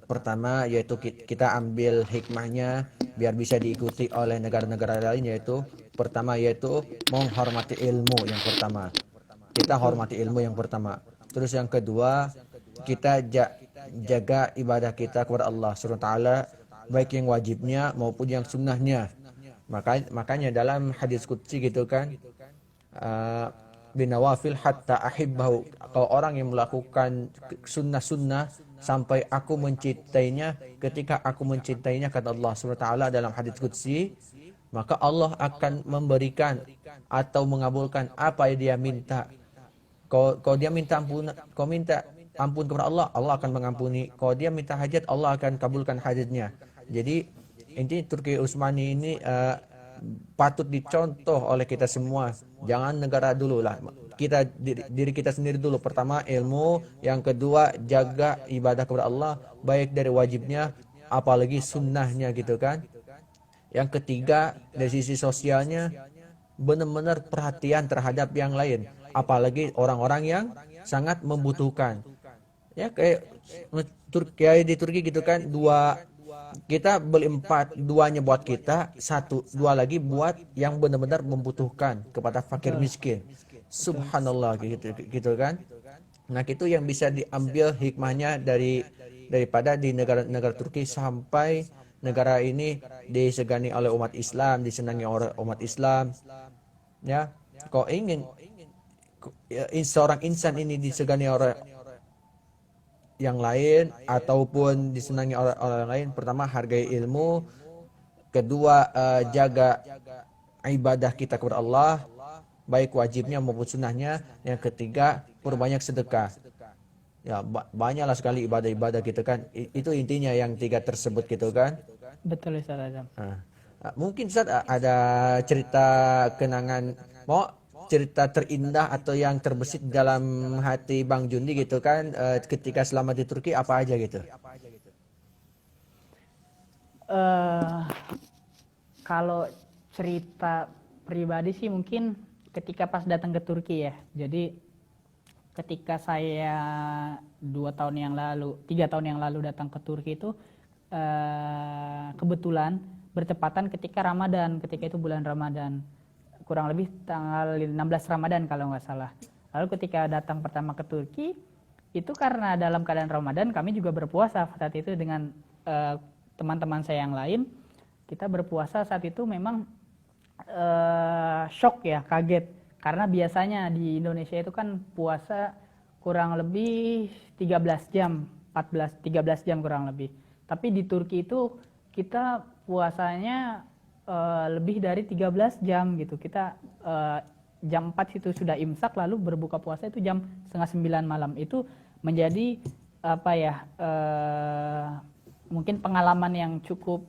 Pertama yaitu kita ambil hikmahnya biar bisa diikuti oleh negara-negara lain, yaitu pertama yaitu menghormati ilmu yang pertama. Kita Betul. hormati ilmu yang pertama. Terus yang kedua, kita jaga ibadah kita kepada Allah Subhanahu wa taala, baik yang wajibnya maupun yang sunnahnya. Makanya dalam hadis qudsi gitu kan, binawafil hatta ahibbahu. Kalau orang yang melakukan sunnah-sunnah sampai aku mencintainya, ketika aku mencintainya, kata Allah Subhanahu wa taala dalam hadis qudsi, maka Allah akan memberikan atau mengabulkan apa yang dia minta. Kalau dia minta ampun, kau minta ampun kepada Allah, Allah akan mengampuni. Kalau dia minta hajat, Allah akan kabulkan hajatnya. Jadi intinya Turki Utsmani ini patut dicontoh oleh kita semua. Jangan negara dulu lah. Kita diri kita sendiri dulu. Pertama ilmu, yang kedua jaga ibadah kepada Allah, baik dari wajibnya apalagi sunnahnya gitu kan. Yang ketiga dari sisi sosialnya benar-benar perhatian terhadap yang lain, apalagi orang-orang yang sangat membutuhkan. Ya kayak di Turki gitu kan, kita beli 4, 2-nya buat kita, 2 lagi buat yang benar-benar membutuhkan, kepada fakir Betul. miskin. Betul. Subhanallah gitu kan. Nah, itu yang bisa diambil hikmahnya daripada di negara-negara Turki sampai negara ini disegani oleh umat Islam, disenangi oleh umat Islam. Ya, kau ingin seorang insan ini disegani oleh yang lain ataupun disenangi oleh orang lain, pertama hargai ilmu, kedua jaga ibadah kita kepada Allah, baik wajibnya maupun sunnahnya, yang ketiga perbanyak sedekah. Ya, banyaklah sekali ibadah-ibadah gitu kan. Itu intinya yang 3 tersebut gitu kan. Betul Ustaz Azam. Mungkin Ustaz ada cerita kenangan, mau cerita terindah atau yang terbesit dalam hati Bang Jundi gitu kan, ketika selama di Turki apa aja gitu? Kalau cerita pribadi sih mungkin ketika pas datang ke Turki ya. Jadi ketika saya 3 tahun yang lalu datang ke Turki itu kebetulan bertepatan ketika Ramadan, ketika itu bulan Ramadan, kurang lebih tanggal 16 Ramadan kalau nggak salah. Lalu ketika datang pertama ke Turki, itu karena dalam keadaan Ramadan kami juga berpuasa saat itu dengan teman-teman saya yang lain. Kita berpuasa saat itu memang shock ya, kaget. Karena biasanya di Indonesia itu kan puasa kurang lebih 13 jam, 13 jam kurang lebih. Tapi di Turki itu kita puasanya lebih dari 13 jam gitu. Kita jam 4 itu sudah imsak, lalu berbuka puasa itu jam setengah 9 malam. Itu menjadi mungkin pengalaman yang cukup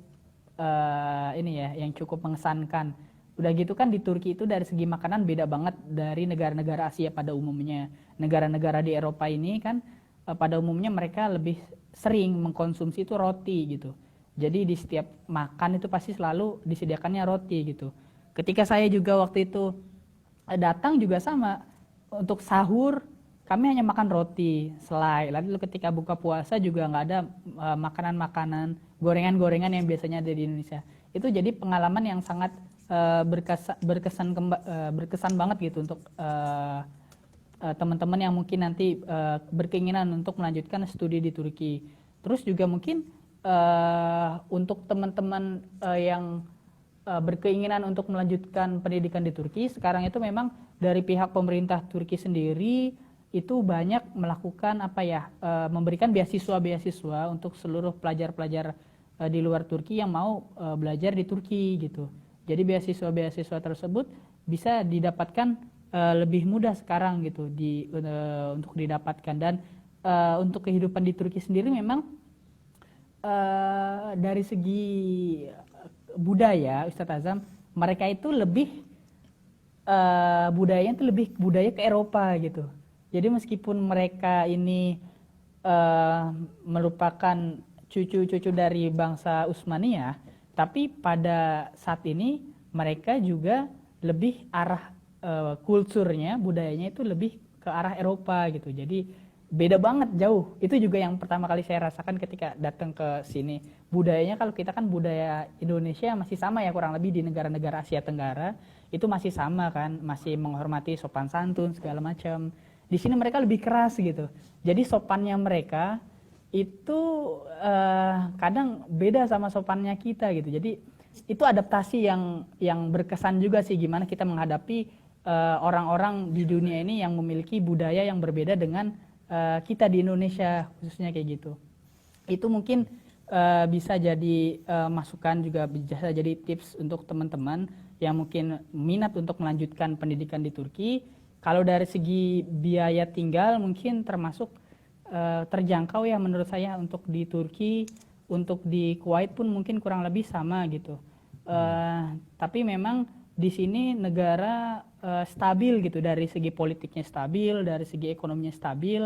yang cukup mengesankan. Udah gitu kan di Turki itu dari segi makanan beda banget dari negara-negara Asia pada umumnya. Negara-negara di Eropa ini kan pada umumnya mereka lebih sering mengkonsumsi itu roti gitu. Jadi di setiap makan itu pasti selalu disediakannya roti gitu. Ketika saya juga waktu itu datang juga sama. Untuk sahur kami hanya makan roti, selai. Lalu ketika buka puasa juga nggak ada makanan-makanan, gorengan-gorengan yang biasanya ada di Indonesia. Itu jadi pengalaman yang sangat berkesan banget gitu untuk teman-teman yang mungkin nanti berkeinginan untuk melanjutkan studi di Turki. Terus juga mungkin untuk teman-teman yang berkeinginan untuk melanjutkan pendidikan di Turki, sekarang itu memang dari pihak pemerintah Turki sendiri itu banyak melakukan memberikan beasiswa untuk seluruh pelajar-pelajar di luar Turki yang mau belajar di Turki gitu. Jadi beasiswa tersebut bisa didapatkan lebih mudah sekarang gitu untuk didapatkan. Dan untuk kehidupan di Turki sendiri memang dari segi budaya, Ustadz Azam, mereka itu lebih budayanya itu lebih budaya ke Eropa gitu. Jadi meskipun mereka ini merupakan cucu-cucu dari bangsa Utsmaniyah, tapi pada saat ini mereka juga lebih arah kulturnya, budayanya itu lebih ke arah Eropa gitu. Jadi beda banget jauh. Itu juga yang pertama kali saya rasakan ketika datang ke sini. Budayanya kalau kita kan budaya Indonesia masih sama ya kurang lebih di negara-negara Asia Tenggara itu masih sama kan, masih menghormati sopan santun segala macam. Di sini mereka lebih keras gitu. Jadi sopannya mereka itu kadang beda sama sopannya kita gitu. Jadi itu adaptasi yang berkesan juga sih gimana kita menghadapi orang-orang di dunia ini yang memiliki budaya yang berbeda dengan kita di Indonesia khususnya kayak gitu. Itu mungkin bisa jadi masukan juga bisa jadi tips untuk teman-teman yang mungkin minat untuk melanjutkan pendidikan di Turki. Kalau dari segi biaya tinggal mungkin termasuk terjangkau ya menurut saya untuk di Turki, untuk di Kuwait pun mungkin kurang lebih sama gitu. Tapi memang di sini negara stabil gitu dari segi politiknya stabil, dari segi ekonominya stabil,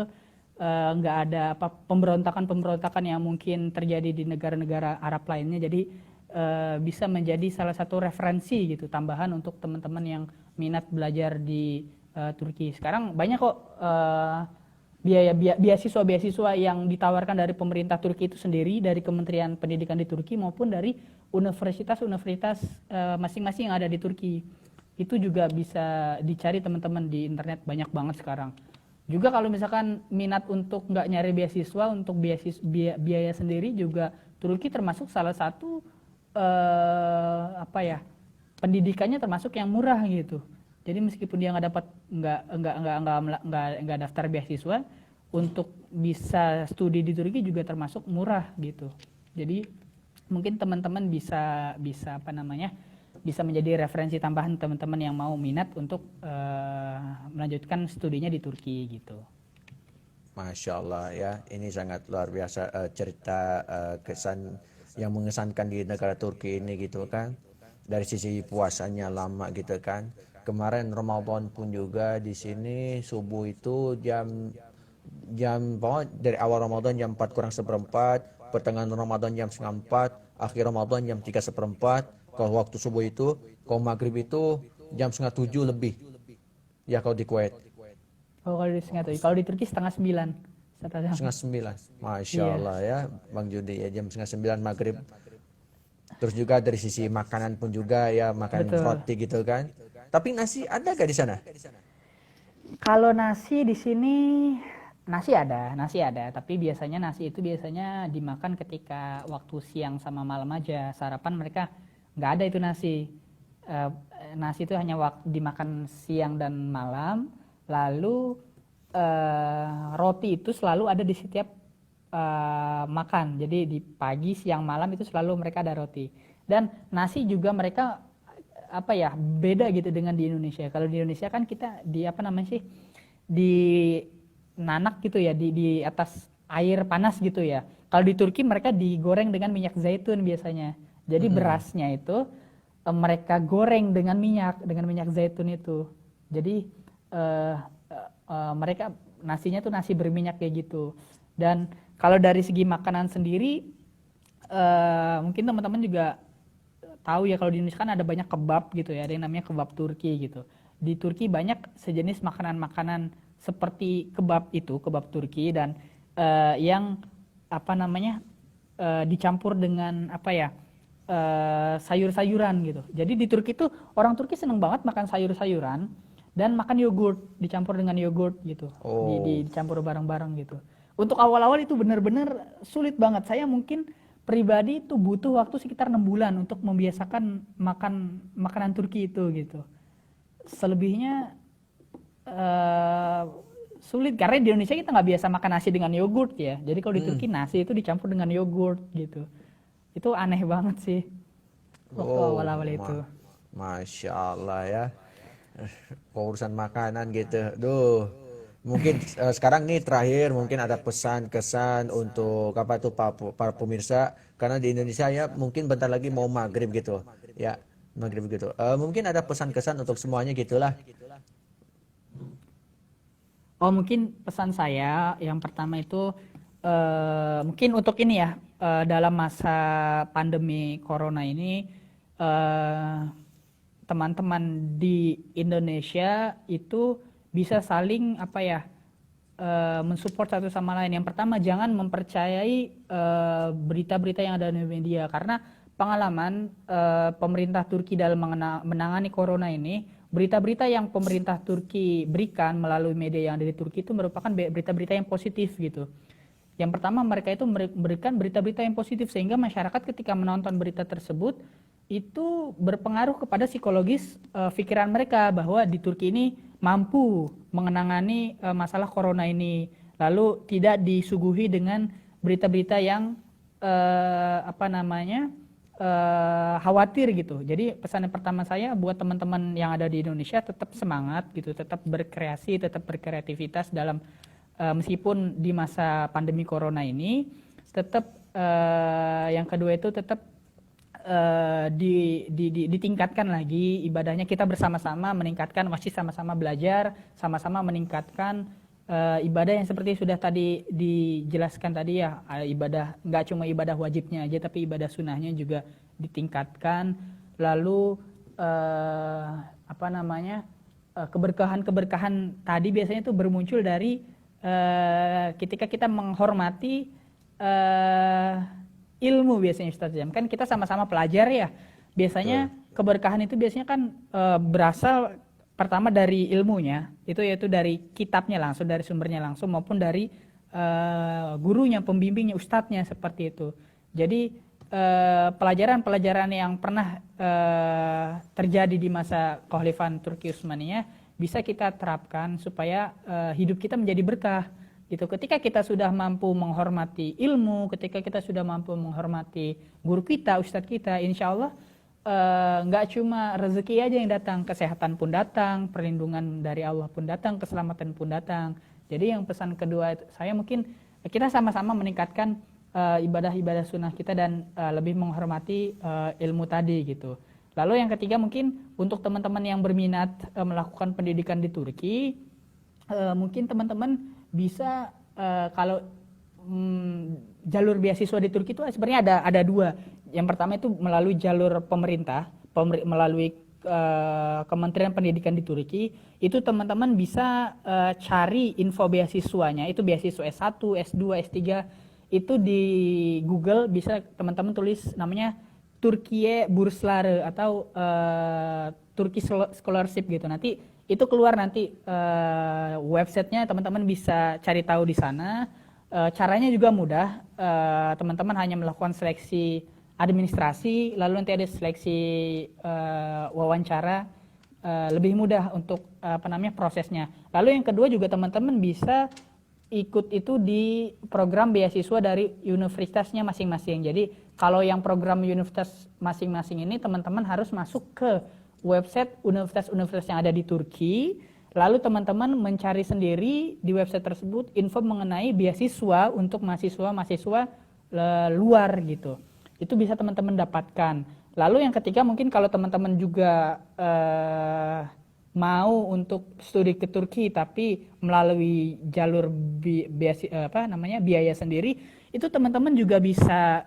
nggak ada apa pemberontakan yang mungkin terjadi di negara-negara Arab lainnya. Jadi bisa menjadi salah satu referensi gitu tambahan untuk teman-teman yang minat belajar di Turki. Sekarang banyak kok beasiswa yang ditawarkan dari pemerintah Turki itu sendiri, dari Kementerian Pendidikan di Turki maupun dari universitas-universitas masing-masing yang ada di Turki. Itu juga bisa dicari teman-teman di internet, banyak banget sekarang. Juga kalau misalkan minat untuk nggak nyari beasiswa, untuk biaya sendiri juga Turki termasuk salah satu pendidikannya termasuk yang murah gitu. Jadi meskipun dia nggak daftar beasiswa, untuk bisa studi di Turki juga termasuk murah gitu. Jadi mungkin teman-teman bisa bisa menjadi referensi tambahan teman-teman yang mau minat untuk melanjutkan studinya di Turki gitu. Masya Allah ya, ini sangat luar biasa cerita kesan yang mengesankan di negara Turki ini gitu kan. Dari sisi puasanya lama gitu kan. Kemarin Ramadan pun juga di sini subuh itu jam dari awal Ramadan jam 4 kurang seperempat, pertengahan Ramadan jam setengah 4, akhir Ramadan jam 3 seperempat. Kalau waktu subuh itu, kalau maghrib itu jam setengah 7 lebih. Ya kalau di Kuwait. Oh, kalau di setengah 7, kalau di Turki setengah 9. Setengah 9. Masya Allah ya, Bang Judi ya jam setengah 9 maghrib. Terus juga dari sisi makanan pun juga ya makan roti gitu kan. Tapi nasi ada gak di sana? Kalau nasi di sini nasi ada, tapi biasanya nasi itu biasanya dimakan ketika waktu siang sama malam aja. Sarapan mereka nggak ada itu nasi. Nasi itu hanya dimakan siang dan malam. Lalu roti itu selalu ada di setiap makan. Jadi di pagi, siang, malam itu selalu mereka ada roti. Dan nasi juga mereka beda gitu dengan di Indonesia. Kalau di Indonesia kan kita di nanak gitu ya, di atas air panas gitu ya. Kalau di Turki mereka digoreng dengan minyak zaitun biasanya. Jadi berasnya itu mereka goreng dengan minyak zaitun itu. Jadi mereka nasinya tuh nasi berminyak kayak gitu. Dan kalau dari segi makanan sendiri mungkin teman-teman juga tahu ya kalau di Indonesia kan ada banyak kebab gitu ya, ada yang namanya kebab Turki gitu. Di Turki banyak sejenis makanan-makanan seperti kebab Turki dan yang dicampur dengan sayur-sayuran gitu. Jadi di Turki tuh orang Turki seneng banget makan sayur-sayuran dan makan yogurt dicampur dengan yogurt gitu. Dicampur bareng-bareng gitu. Untuk awal-awal itu benar-benar sulit banget. Saya mungkin pribadi itu butuh waktu sekitar 6 bulan untuk membiasakan makan makanan Turki itu gitu. Selebihnya sulit karena di Indonesia kita nggak biasa makan nasi dengan yogurt ya. Jadi kalau di Turki nasi itu dicampur dengan yogurt gitu. Itu aneh banget sih waktu awal-awal itu. Masya Allah ya. Urusan makanan gitu. Duh. Mungkin sekarang nih terakhir mungkin ada pesan kesan untuk para pemirsa karena di Indonesia ya mungkin bentar lagi mau maghrib gitu ya maghrib gitu mungkin ada pesan kesan untuk semuanya gitulah. Mungkin pesan saya yang pertama itu mungkin untuk ini ya dalam masa pandemi corona ini teman-teman di Indonesia itu bisa saling mensupport satu sama lain. Yang pertama, jangan mempercayai berita-berita yang ada di media, karena pengalaman pemerintah Turki dalam menangani corona ini, berita-berita yang pemerintah Turki berikan melalui media yang ada di Turki itu merupakan berita-berita yang positif gitu. Yang pertama, mereka itu memberikan berita-berita yang positif, sehingga masyarakat ketika menonton berita tersebut itu berpengaruh kepada psikologis pikiran mereka bahwa di Turki ini mampu mengenangani masalah corona ini, lalu tidak disuguhi dengan berita-berita yang khawatir gitu. Jadi pesan yang pertama saya buat teman-teman yang ada di Indonesia, tetap semangat gitu, tetap berkreasi, tetap berkreativitas dalam meskipun di masa pandemi corona ini, tetap yang kedua itu tetap ditingkatkan lagi ibadahnya, kita bersama-sama meningkatkan, masih sama-sama belajar, sama-sama meningkatkan ibadah yang seperti sudah tadi dijelaskan tadi ya, ibadah nggak cuma ibadah wajibnya aja, tapi ibadah sunnahnya juga ditingkatkan. Lalu keberkahan-keberkahan tadi biasanya itu bermuncul dari ketika kita menghormati ilmu biasanya Ustaz Jam. Kan kita sama-sama pelajar ya. Biasanya keberkahan itu biasanya kan berasal pertama dari ilmunya, itu yaitu dari kitabnya langsung, dari sumbernya langsung, maupun dari gurunya, pembimbingnya, ustadznya, seperti itu. Jadi pelajaran-pelajaran yang pernah terjadi di masa Kekhalifahan Turki Utsmaniyah bisa kita terapkan supaya hidup kita menjadi berkah. Gitu. Ketika kita sudah mampu menghormati ilmu, ketika kita sudah mampu menghormati guru kita, ustadz kita, insya Allah nggak cuma rezeki aja yang datang, kesehatan pun datang, perlindungan dari Allah pun datang, keselamatan pun datang. Jadi yang pesan kedua saya mungkin kita sama-sama meningkatkan ibadah-ibadah sunnah kita dan lebih menghormati ilmu tadi gitu. Lalu yang ketiga mungkin untuk teman-teman yang berminat melakukan pendidikan di Turki, mungkin teman-teman bisa kalau jalur beasiswa di Turki itu sebenarnya ada dua. Yang pertama itu melalui jalur pemerintah, melalui Kementerian Pendidikan di Turki. Itu teman-teman bisa cari info beasiswanya. Itu beasiswa S1, S2, S3. Itu di Google bisa teman-teman tulis namanya Turkiye Bursları atau Turkish Scholarship gitu. Nanti itu keluar nanti websitenya, teman-teman bisa cari tahu di sana. Caranya juga mudah, teman-teman hanya melakukan seleksi administrasi, lalu nanti ada seleksi wawancara, lebih mudah untuk prosesnya. Lalu yang kedua juga teman-teman bisa ikut itu di program beasiswa dari universitasnya masing-masing. Jadi kalau yang program universitas masing-masing ini teman-teman harus masuk ke website universitas-universitas yang ada di Turki, lalu teman-teman mencari sendiri di website tersebut info mengenai beasiswa untuk mahasiswa-mahasiswa luar gitu. Itu bisa teman-teman dapatkan. Lalu yang ketiga mungkin kalau teman-teman juga mau untuk studi ke Turki tapi melalui jalur biaya sendiri, itu teman-teman juga bisa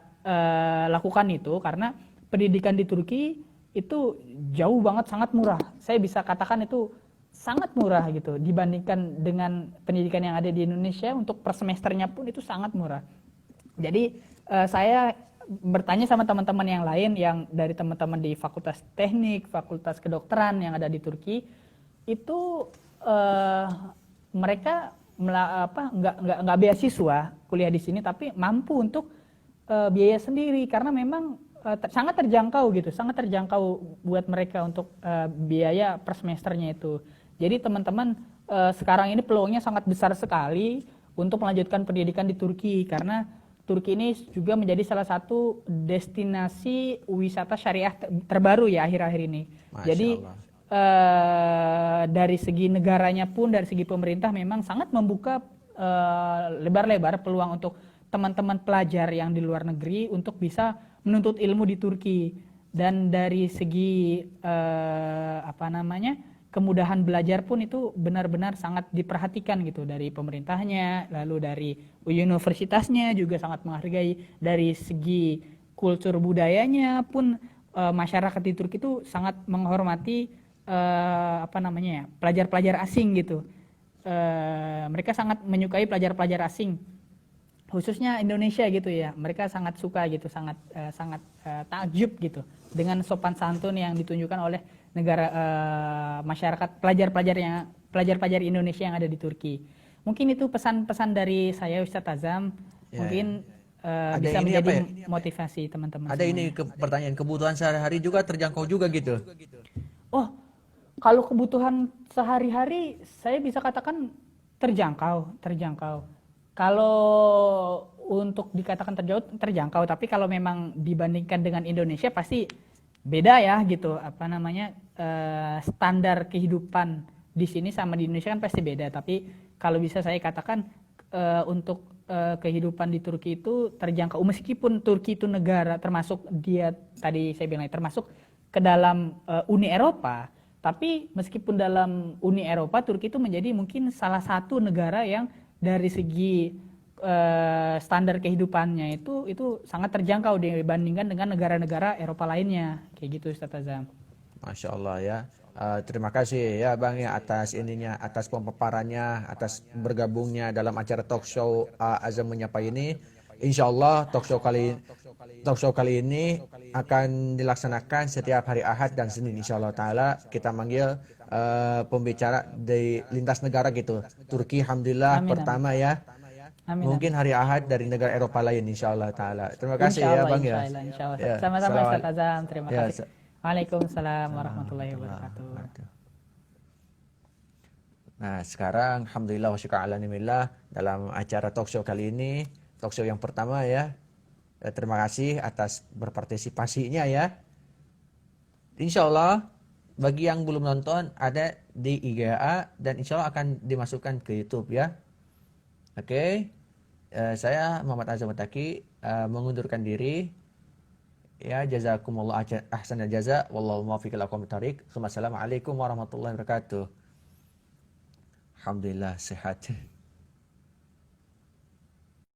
lakukan itu, karena pendidikan di Turki itu jauh banget, sangat murah. Saya bisa katakan itu sangat murah gitu dibandingkan dengan pendidikan yang ada di Indonesia. Untuk per semesternya pun itu sangat murah. Jadi saya bertanya sama teman-teman yang lain yang dari teman-teman di Fakultas Teknik, Fakultas Kedokteran yang ada di Turki, itu mereka nggak beasiswa kuliah di sini, tapi mampu untuk biaya sendiri, karena memang sangat terjangkau gitu, sangat terjangkau buat mereka untuk biaya per semesternya itu. Jadi teman-teman sekarang ini peluangnya sangat besar sekali untuk melanjutkan pendidikan di Turki, karena Turki ini juga menjadi salah satu destinasi wisata syariah terbaru ya akhir-akhir ini. Masya Jadi dari segi negaranya pun, dari segi pemerintah memang sangat membuka lebar-lebar peluang untuk teman-teman pelajar yang di luar negeri untuk bisa menuntut ilmu di Turki. Dan dari segi kemudahan belajar pun itu benar-benar sangat diperhatikan gitu dari pemerintahnya, lalu dari universitasnya juga sangat menghargai. Dari segi kultur budayanya pun masyarakat di Turki itu sangat menghormati pelajar-pelajar asing gitu. mereka sangat menyukai pelajar-pelajar asing, khususnya Indonesia gitu ya. Mereka sangat suka gitu, sangat takjub gitu dengan sopan santun yang ditunjukkan oleh negara masyarakat pelajar-pelajar Indonesia yang ada di Turki. Mungkin itu pesan-pesan dari saya Ustadz Azam. Ya, Mungkin Ada bisa ini menjadi apa ya? motivasi teman-teman Ada ini semuanya. pertanyaan kebutuhan sehari-hari juga terjangkau juga gitu. Oh, kalau kebutuhan sehari-hari saya bisa katakan terjangkau. Kalau untuk dikatakan terjangkau, tapi kalau memang dibandingkan dengan Indonesia pasti beda ya gitu. Apa namanya, standar kehidupan di sini sama di Indonesia kan pasti beda. Tapi kalau bisa saya katakan untuk kehidupan di Turki itu terjangkau. Meskipun Turki itu negara termasuk dia tadi saya bilang termasuk ke dalam Uni Eropa, tapi meskipun dalam Uni Eropa, Turki itu menjadi mungkin salah satu negara yang dari segi standar kehidupannya itu sangat terjangkau dibandingkan dengan negara-negara Eropa lainnya, kayak gitu Ustaz Azam. Masya Allah ya. Terima kasih ya Bang ya atas ininya, atas pemaparannya, atas bergabungnya dalam acara talk show Azam Menyapa ini. Insya Allah talk show kali ini akan dilaksanakan setiap hari Ahad dan Senin. Insya Allah Taala kita manggil pembicara dari lintas negara gitu. Turki, alhamdulillah Amin amin. pertama ya. Amin Mungkin amin. hari Ahad dari negara Eropa lain insya Allah Taala. Terima kasih Insya ya Allah, Bang insya ya. Allah, insya Allah. Ya, Sama-sama Ustaz Azam, terima ya, kasih. Waalaikumsalam warahmatullahi Assalamualaikum. wabarakatuh. Nah, sekarang alhamdulillah wa syukur ala nimillah dalam acara talk show kali ini, talk show yang pertama ya. Terima kasih atas berpartisipasinya ya. Insya Allah bagi yang belum nonton ada di IGA dan insya Allah akan dimasukkan ke YouTube ya. Oke. Saya Muhammad Azam Taki mengundurkan diri. Ya, jazakumullah ahsanal jaza wallahu muwaffiq ila aqwamit thariq. Assalamualaikum warahmatullahi wabarakatuh. Alhamdulillah sehat.